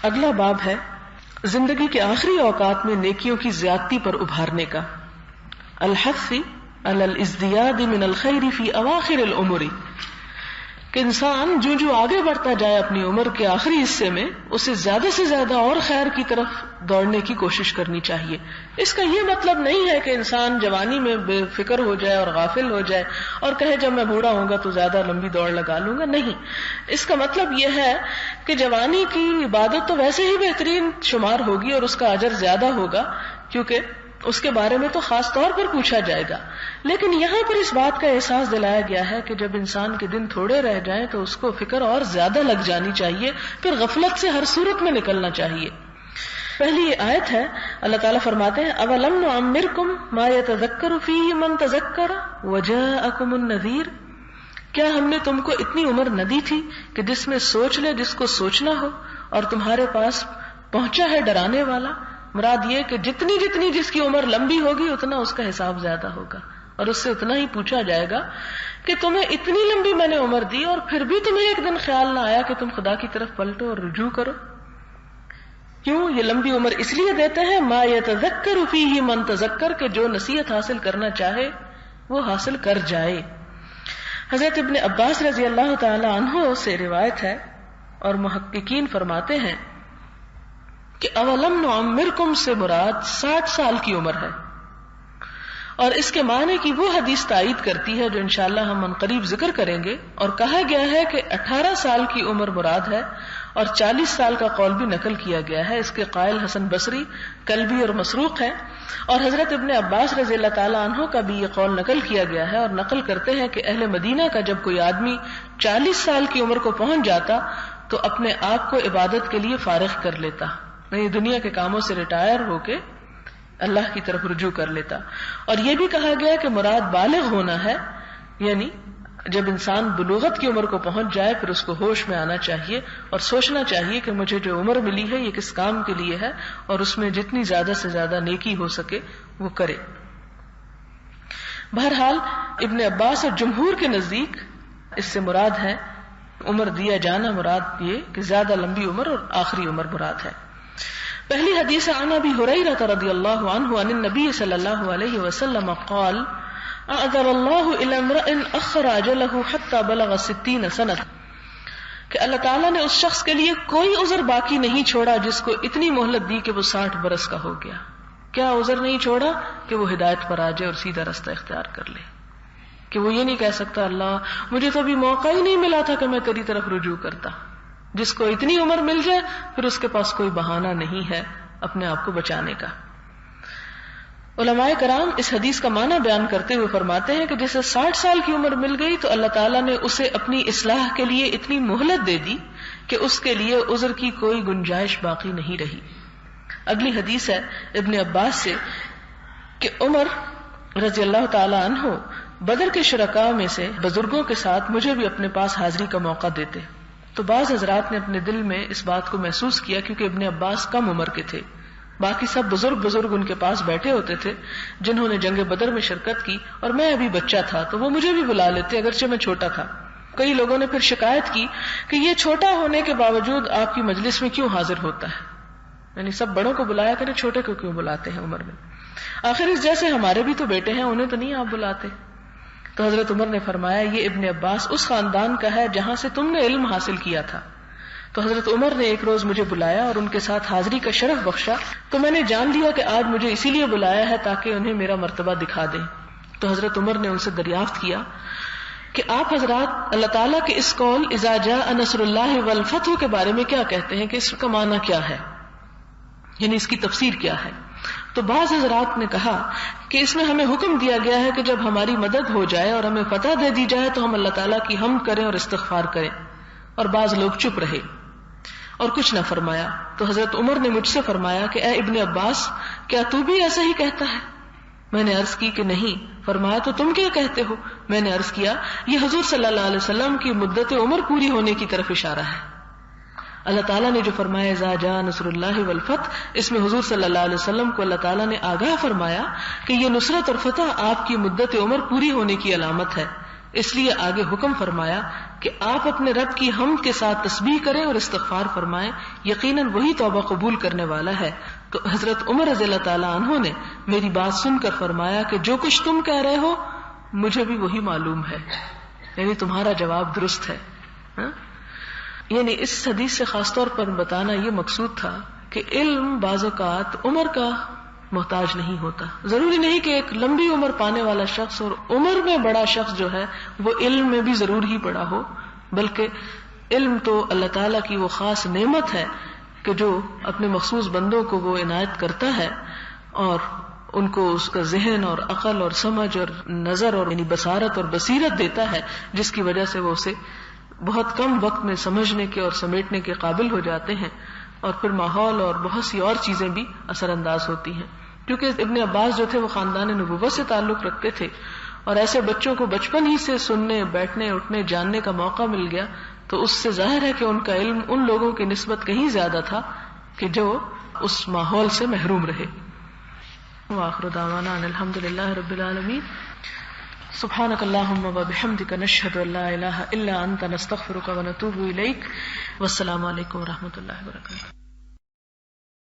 اگلا باب ہے زندگی کے آخری اوقات میں نیکیوں کی زیادتی پر ابھارنے کا. الحث علی الازدیاد من الخیر فی اواخر العمر، کہ انسان جو جو آگے بڑھتا جائے اپنی عمر کے آخری حصے میں اسے زیادہ سے زیادہ اور خیر کی طرف دوڑنے کی کوشش کرنی چاہیے. اس کا یہ مطلب نہیں ہے کہ انسان جوانی میں بے فکر ہو جائے اور غافل ہو جائے اور کہے جب میں بوڑھا ہوں گا تو زیادہ لمبی دوڑ لگا لوں گا. نہیں، اس کا مطلب یہ ہے کہ جوانی کی عبادت تو ویسے ہی بہترین شمار ہوگی اور اس کا اجر زیادہ ہوگا کیونکہ اس کے بارے میں تو خاص طور پر پوچھا جائے گا. لیکن یہاں پر اس بات کا احساس دلایا گیا ہے کہ جب انسان کے دن تھوڑے رہ جائیں تو اس کو فکر اور زیادہ لگ جانی چاہیے، پھر غفلت سے ہر صورت میں نکلنا چاہیے. پہلی یہ آیت ہے، اللہ تعالیٰ فرماتے ہیں اولم نعمرکم ما یتذکر فیہ من تذکر وجاءکم النذیر، کیا ہم نے تم کو اتنی عمر نہ دی تھی کہ جس میں سوچ لے جس کو سوچنا ہو اور تمہارے پاس پہنچا ہے ڈرانے والا. مراد یہ کہ جتنی جتنی جس کی عمر لمبی ہوگی اتنا اس کا حساب زیادہ ہوگا اور اس سے اتنا ہی پوچھا جائے گا کہ تمہیں اتنی لمبی میں نے عمر دی اور پھر بھی تمہیں ایک دن خیال نہ آیا کہ تم خدا کی طرف پلٹو اور رجوع کرو. کیوں یہ لمبی عمر اس لیے دیتے ہیں ما یتذکر فیہ من تذکر، کہ جو نصیحت حاصل کرنا چاہے وہ حاصل کر جائے. حضرت ابن عباس رضی اللہ تعالی عنہ سے روایت ہے اور محققین فرماتے ہیں کہ اولم نعمرکم سے مراد 60 سال کی عمر ہے، اور اس کے معنی کی وہ حدیث تائید کرتی ہے جو انشاءاللہ ہم عنقریب ذکر کریں گے. اور کہا گیا ہے کہ 18 سال کی عمر مراد ہے اور 40 سال کا قول بھی نقل کیا گیا ہے. اس کے قائل حسن بصری، کلبی اور مسروق ہیں. اور حضرت ابن عباس رضی اللہ تعالی عنہ کا بھی یہ قول نقل کیا گیا ہے اور نقل کرتے ہیں کہ اہل مدینہ کا جب کوئی آدمی 40 سال کی عمر کو پہنچ جاتا تو اپنے آپ کو عبادت کے لیے فارغ کر لیتا، یعنی دنیا کے کاموں سے ریٹائر ہو کے اللہ کی طرف رجوع کر لیتا. اور یہ بھی کہا گیا کہ مراد بالغ ہونا ہے، یعنی جب انسان بلوغت کی عمر کو پہنچ جائے پھر اس کو ہوش میں آنا چاہیے اور سوچنا چاہیے کہ مجھے جو عمر ملی ہے یہ کس کام کے لیے ہے اور اس میں جتنی زیادہ سے زیادہ نیکی ہو سکے وہ کرے. بہرحال ابن عباس اور جمہور کے نزدیک اس سے مراد ہے عمر دیا جانا، مراد یہ کہ زیادہ لمبی عمر اور آخری عمر مراد ہے. پہلی حدیث عن ابی ہریرہ رضی اللہ عنہ عن النبی صلی اللہ علیہ وسلم قال اعذر اللہ الی امرئ اخر اجلہ حتی بلغ 60 سنۃ، کہ اللہ تعالیٰ نے اس شخص کے لیے کوئی عذر باقی نہیں چھوڑا جس کو اتنی مہلت دی کہ وہ 60 برس کا ہو گیا. کیا عذر نہیں چھوڑا؟ کہ وہ ہدایت پر آ جائے اور سیدھا رستہ اختیار کر لے، کہ وہ یہ نہیں کہہ سکتا اللہ مجھے تو ابھی موقع ہی نہیں ملا تھا کہ میں تیری طرف رجوع کرتا. جس کو اتنی عمر مل جائے پھر اس کے پاس کوئی بہانہ نہیں ہے اپنے آپ کو بچانے کا. علماء کرام اس حدیث کا معنی بیان کرتے ہوئے فرماتے ہیں کہ جسے 60 سال کی عمر مل گئی تو اللہ تعالیٰ نے اسے اپنی اصلاح کے لیے اتنی مہلت دے دی کہ اس کے لیے عذر کی کوئی گنجائش باقی نہیں رہی. اگلی حدیث ہے ابن عباس سے کہ عمر رضی اللہ تعالی عنہ بدر کے شرکاء میں سے بزرگوں کے ساتھ مجھے بھی اپنے پاس حاضری کا موقع دیتے. تو بعض حضرات نے اپنے دل میں اس بات کو محسوس کیا کیونکہ ابن عباس کم عمر کے تھے، باقی سب بزرگ ان کے پاس بیٹھے ہوتے تھے جنہوں نے جنگ بدر میں شرکت کی اور میں ابھی بچہ تھا تو وہ مجھے بھی بلا لیتے اگرچہ میں چھوٹا تھا. کئی لوگوں نے پھر شکایت کی کہ یہ چھوٹا ہونے کے باوجود آپ کی مجلس میں کیوں حاضر ہوتا ہے، یعنی سب بڑوں کو بلایا کریں چھوٹے کو کیوں بلاتے ہیں عمر میں، آخر اس جیسے ہمارے بھی تو بیٹے ہیں انہیں تو نہیں آپ بلاتے. تو حضرت عمر نے فرمایا یہ ابن عباس اس خاندان کا ہے جہاں سے تم نے علم حاصل کیا تھا. تو حضرت عمر نے ایک روز مجھے بلایا اور ان کے ساتھ حاضری کا شرف بخشا تو میں نے جان لیا کہ آج مجھے اسی لیے بلایا ہے تاکہ انہیں میرا مرتبہ دکھا دیں. تو حضرت عمر نے ان سے دریافت کیا کہ آپ حضرات اللہ تعالیٰ کے اس قول اذا جاء نصر اللہ والفتح کے بارے میں کیا کہتے ہیں، کہ اس کا معنی کیا ہے، یعنی اس کی تفسیر کیا ہے. تو بعض حضرات نے کہا کہ اس میں ہمیں حکم دیا گیا ہے کہ جب ہماری مدد ہو جائے اور ہمیں فتح دے دی جائے تو ہم اللہ تعالیٰ کی حمد کریں اور استغفار کریں. اور بعض لوگ چپ رہے اور کچھ نہ فرمایا. تو حضرت عمر نے مجھ سے فرمایا کہ اے ابن عباس کیا تو بھی ایسا ہی کہتا ہے؟ میں نے عرض کی کہ نہیں. فرمایا تو تم کیا کہتے ہو؟ میں نے عرض کیا یہ حضور صلی اللہ علیہ وسلم کی مدت عمر پوری ہونے کی طرف اشارہ ہے. اللہ تعالیٰ نے جو فرمایا اذا جاء نصر اللہ والفتح، اس میں حضور صلی اللہ علیہ وسلم کو اللہ تعالیٰ نے آگاہ فرمایا کہ یہ نصرت اور فتح آپ کی مدت عمر پوری ہونے کی علامت ہے. اس لیے آگے حکم فرمایا کہ آپ اپنے رب کی حمد کے ساتھ تسبیح کریں اور استغفار فرمائیں، یقیناً وہی توبہ قبول کرنے والا ہے۔ تو حضرت عمر رضی اللہ تعالیٰ عنہ نے میری بات سن کر فرمایا کہ جو کچھ تم کہہ رہے ہو مجھے بھی وہی معلوم ہے، یعنی تمہارا جواب درست ہے۔ یعنی اس حدیث سے خاص طور پر بتانا یہ مقصود تھا کہ علم بعض اوقات عمر کا محتاج نہیں ہوتا۔ ضروری نہیں کہ ایک لمبی عمر پانے والا شخص اور عمر میں بڑا شخص جو ہے وہ علم میں بھی ضرور ہی بڑا ہو، بلکہ علم تو اللہ تعالیٰ کی وہ خاص نعمت ہے کہ جو اپنے مخصوص بندوں کو وہ عنایت کرتا ہے اور ان کو اس کا ذہن اور عقل اور سمجھ اور نظر اور یعنی بصارت اور بصیرت دیتا ہے، جس کی وجہ سے وہ اسے بہت کم وقت میں سمجھنے کے اور سمیٹنے کے قابل ہو جاتے ہیں، اور پھر ماحول اور بہت سی اور چیزیں بھی اثر انداز ہوتی ہیں۔ کیونکہ ابن عباس جو تھے وہ خاندان نبوت سے تعلق رکھتے تھے، اور ایسے بچوں کو بچپن ہی سے سننے، بیٹھنے، اٹھنے، جاننے کا موقع مل گیا، تو اس سے ظاہر ہے کہ ان کا علم ان لوگوں کی نسبت کہیں زیادہ تھا کہ جو اس ماحول سے محروم رہے۔ وآخر دعوانا ان الحمد للہ رب العالمین۔ سبحانک اللہم وبحمدک نشہد ان لا الہ الا انت نستغفرک ونتوب الیک۔ والسلام علیکم ورحمۃ اللہ وبرکاتہ۔